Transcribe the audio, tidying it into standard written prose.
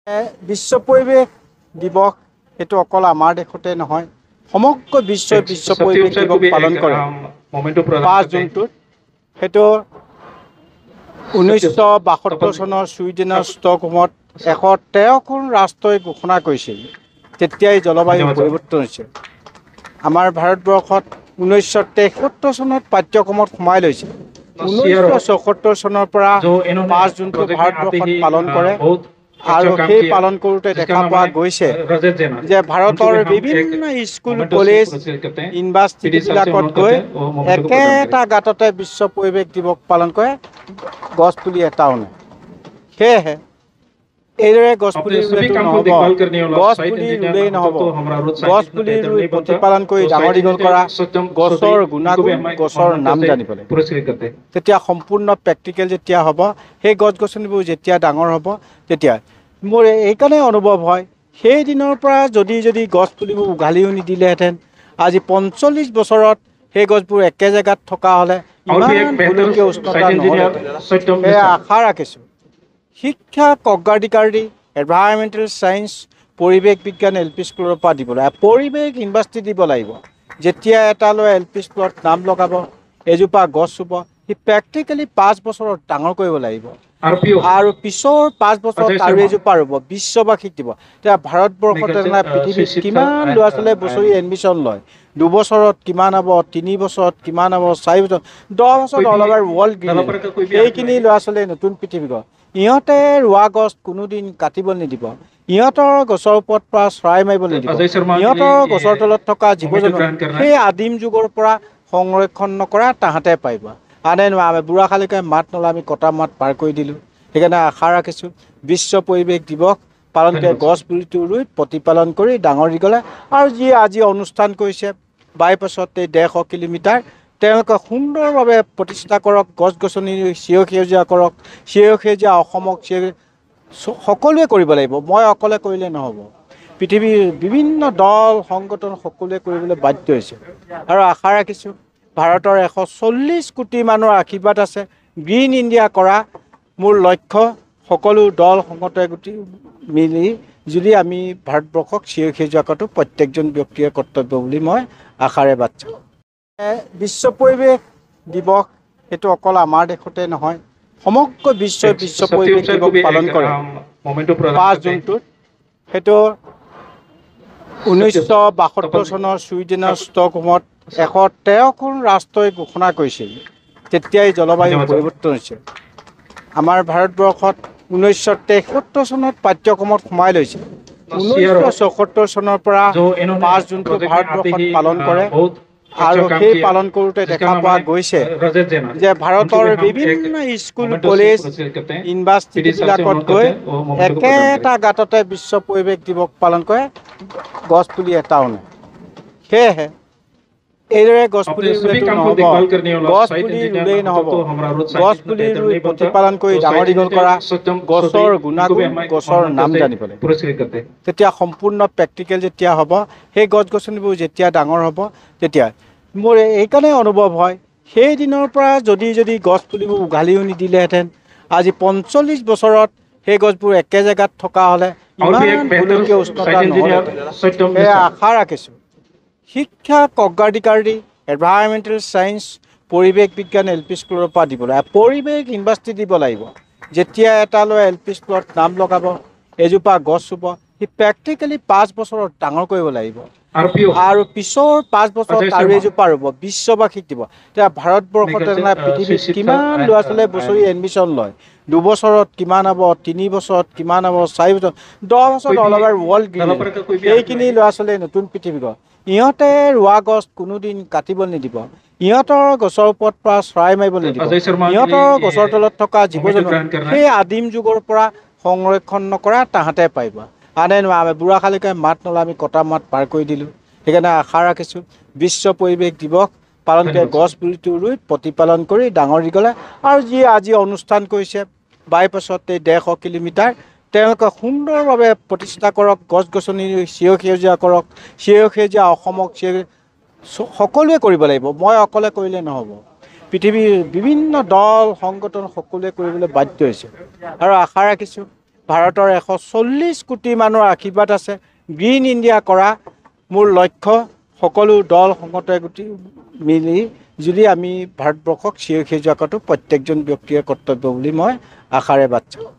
বিশ্ব পৰিৱেশ দিৱস সেইটো অকল আমাৰ দেশতে নহয়, সমগ্ৰ বিশ্বই বিশ্ব পৰিৱেশ দিৱস পালন কৰে 5 জুনটোত। সেইটো 1972 চনৰ ছুইডেনৰ ষ্টকহোমত 113খন ৰাষ্ট্ৰই ঘোষণা কৰিছিল। তেতিয়াই জলবায়ু পৰিৱৰ্তন হৈছে। আমাৰ ভাৰতবৰ্ষত 1973 চনত পাঠ্যক্ৰমত সোমাই লৈছে। 1974 চনৰ পৰা 5 জুনটো ভাৰতবৰ্ষত পালন কৰে। আৰু সেই পালন কৰোঁতে দেখা পোৱা গৈছে যে ভাৰতৰ বিভিন্ন স্কুল, কলেজ, ইউনিভাৰ্চিটিবিলাকত গৈ একেটা গাঁততে বিশ্ব পৰিৱেশ দিৱস পালন কৰে, গছপুলি এটাও নাই। সেয়েহে এইদৰে গছপুলি ৰুলেতো নহ'ব, গছপুলি ৰুলেই নহ'ব, গছপুলি ৰুই প্ৰতিপালন কৰি ডাঙৰ দীঘল কৰা, গছৰ গুণাগুণ, গছৰ নাম জানিব লাগিব। তেতিয়া সম্পূৰ্ণ প্ৰেক্টিকেল যেতিয়া হ'ব, সেই গছ গছনিবোৰ যেতিয়া ডাঙৰ হ'ব, তেতিয়া মোৰ এইকাৰণে অনুভৱ হয়, সেই দিনৰ পৰা যদি গছপুলিবোৰ উঘালিও নিদিলেহেঁতেন, আজি 45 বছৰত সেই গছবোৰ একে জেগাত থকা হ'লে ইমান গোলকীয় উষ্ণতা নহ'লহেঁতেন। সেয়া আশা ৰাখিছোঁ। শিক্ষাক অগ্ৰাধিকাৰ দি এনভাইৰমেণ্টেল ছায়েন্স, পৰিৱেশ বিজ্ঞান LP স্কুলৰ পৰা দিব লাগিব, পৰিৱেশ ইউনিভাৰ্চিটি দিব লাগিব। যেতিয়া এটালৈ LP স্কুলত নাম লগাব, এজোপা গছ ৰুব, সি প্ৰেক্টিকেলি 5 বছৰত ডাঙৰ কৰিব লাগিব। আৰু পিছৰ 5 বছৰত আৰু এজোপা ৰুব, বিশ্ববাসীক দিব। এতিয়া ভাৰতবৰ্ষতে পৃথিৱীত কিমান ল'ৰা ছোৱালীয়ে বছৰি এডমিশ্যন লয়, 2 বছৰত কিমান হ'ব, 3 বছৰত কিমান হ'ব, 4 বছৰত, 10 বছৰত অল অভাৰ ৱৰ্ল্ড গ্ৰীণ। সেইখিনি ল'ৰা ছোৱালীয়ে নতুন পৃথিৱী গঢ়। ইহঁতে ৰোৱা গছ কোনোদিন কাটিব নিদিব। ইহঁতৰ গছৰ ওপৰত পৰা চৰাই মাৰিব নিদিব। ইহঁতৰ গছৰ তলত থকা জীৱ জন্তু সেই আদিম যুগৰ পৰা সংৰক্ষণ নকৰা তাহাঁতে পাৰিব। আনে নোৱাৰে। বুঢ়াশালিকে মাত নলয়, আমি কটা মাত পাৰ কৰি দিলোঁ। সেইকাৰণে আশা ৰাখিছোঁ বিশ্ব পৰিৱেশ দিৱস পালন কৰি গছ পুলিটো ৰুই প্ৰতিপালন কৰি ডাঙৰ দীঘলে, আৰু যি আজি অনুষ্ঠান কৰিছে বাইপাছত 150 কিলোমিটাৰ, তেওঁলোকে সুন্দৰভাৱে প্ৰতিষ্ঠা কৰক, গছ গছনি সেউজীয়া কৰক, সেউজীয়া অসমক সকলোৱে কৰিব লাগিব। মই অকলে কৰিলে নহ'ব। পৃথিৱীৰ বিভিন্ন দল সংগঠন সকলোৱে কৰিবলৈ বাধ্য হৈছে। আৰু আশা ৰাখিছোঁ ভাৰতৰ 140 কোটি মানুহৰ আশীৰ্বাদ আছে। গ্ৰীণ ইণ্ডিয়া কৰা মোৰ লক্ষ্য। সকলো দল সংগঠনে মিলি যদি আমি ভাৰতবৰ্ষক সেউজীয়া কৰাটো প্ৰত্যেকজন ব্যক্তিৰ কৰ্তব্য বুলি মই আশাৰে বাট চাওঁ। বিশ্ব পৰিৱেশ দিৱস সেইটো অকল আমাৰ দেশতে নহয়, সমগ্ৰ বিশ্বই বিশ্ব পৰিৱেশ দিৱস পালন কৰে 5 জুনটোত। সেইটো 1972 চনৰ ছুইডেনৰ ষ্টকহোমত 113খন ৰাষ্ট্ৰই ঘোষণা কৰিছিল। তেতিয়াই জলবায়ু পৰিৱৰ্তন হৈছে। আমাৰ ভাৰতবৰ্ষত 1973 চনত পাঠ্যক্ৰমত সোমাই লৈছে। 1974 চনৰ পৰা 5 জুনটো ভাৰতবৰ্ষত পালন কৰে। আৰু সেই পালন কৰোঁতে দেখা পোৱা গৈছে যে ভাৰতৰ বিভিন্ন স্কুল, কলেজ, ইউনিভাৰ্চিটিবিলাকত গৈ একেটা গাঁততে বিশ্ব পৰিৱেশ দিৱস পালন কৰে, গছপুলি এটাও নাই। সেয়েহে এইদৰে গছপুলি ৰুলেতো নহ'ব, গছপুলি ৰুলেই নহ'ব, গছপুলি ৰুই প্ৰতিপালন কৰি ডাঙৰ দীঘল কৰা, গছৰ গুণাগুণ, গছৰ নাম জানিব লাগিব। তেতিয়া সম্পূৰ্ণ প্ৰেক্টিকেল যেতিয়া হ'ব, সেই গছ গছনিবোৰ যেতিয়া ডাঙৰ হ'ব, তেতিয়া মোৰ এইকাৰণে অনুভৱ হয়, সেই দিনৰ পৰা যদি গছপুলিবোৰ উঘালিও নিদিলেহেঁতেন, আজি 45 বছৰত সেই গছবোৰ একে জেগাত থকা হ'লে ইমান গোলকীয় উষ্ণতা নহ'লহেঁতেন। সেয়া আশা ৰাখিছোঁ। শিক্ষাক অগ্ৰাধিকাৰ দি এনভাইৰমেণ্টেল ছায়েন্স, পৰিৱেশ বিজ্ঞান LP স্কুলৰ পৰা দিব লাগিব, পৰিৱেশ ইউনিভাৰ্চিটি দিব লাগিব। যেতিয়া এটালৈ LP স্কুলত নাম লগাব, এজোপা গছ ৰুব, সি প্ৰেক্টিকেলি 5 বছৰত ডাঙৰ কৰিব লাগিব। আৰু পিছৰ 5 বছৰত আৰু এজোপা ৰুব, বিশ্ববাসীক দিব। এতিয়া ভাৰতবৰ্ষতে পৃথিৱীত কিমান ল'ৰা ছোৱালীয়ে বছৰি এডমিশ্যন লয়, 2 বছৰত কিমান হ'ব, 3 বছৰত কিমান হ'ব, 4 বছৰত, 10 বছৰত অল অভাৰ ৱৰ্ল্ড গ্ৰীণ। সেইখিনি ল'ৰা ছোৱালীয়ে নতুন পৃথিৱী গঢ়। ইহঁতে ৰোৱা গছ কোনোদিন কাটিব নিদিব। ইহঁতৰ গছৰ ওপৰত পৰা চৰাই মাৰিব নিদিব। ইহঁতৰ গছৰ তলত থকা জীৱ জন্তু সেই আদিম যুগৰ পৰা সংৰক্ষণ নকৰা তাহাঁতে পাৰিব। আনে নোৱাৰে। বুঢ়াশালিকে মাত নলয়, আমি কটা মাত পাৰ কৰি দিলোঁ। সেইকাৰণে আশা ৰাখিছোঁ বিশ্ব পৰিৱেশ দিৱস পালন কৰি গছ পুলিটো ৰুই প্ৰতিপালন কৰি ডাঙৰ দীঘলে, আৰু যি আজি অনুষ্ঠান কৰিছে বাইপাছত 150 কিলোমিটাৰ, তেওঁলোকে সুন্দৰভাৱে প্ৰতিষ্ঠা কৰক, গছ গছনি সেউজীয়া কৰক, সেউজীয়া অসমক সকলোৱে কৰিব লাগিব। মই অকলে কৰিলে নহ'ব। পৃথিৱীৰ বিভিন্ন দল সংগঠন সকলোৱে কৰিবলৈ বাধ্য হৈছে। আৰু আশা ৰাখিছোঁ ভাৰতৰ 140 কোটি মানুহৰ আশীৰ্বাদ আছে। গ্ৰীণ ইণ্ডিয়া কৰা মোৰ লক্ষ্য। সকলো দল সংগঠনে মিলি যদি আমি ভাৰতবৰ্ষক চিৰসেউজ যোৱাটো প্ৰত্যেকজন ব্যক্তিৰ কৰ্তব্য বুলি মই আশাৰে বাট চাওঁ।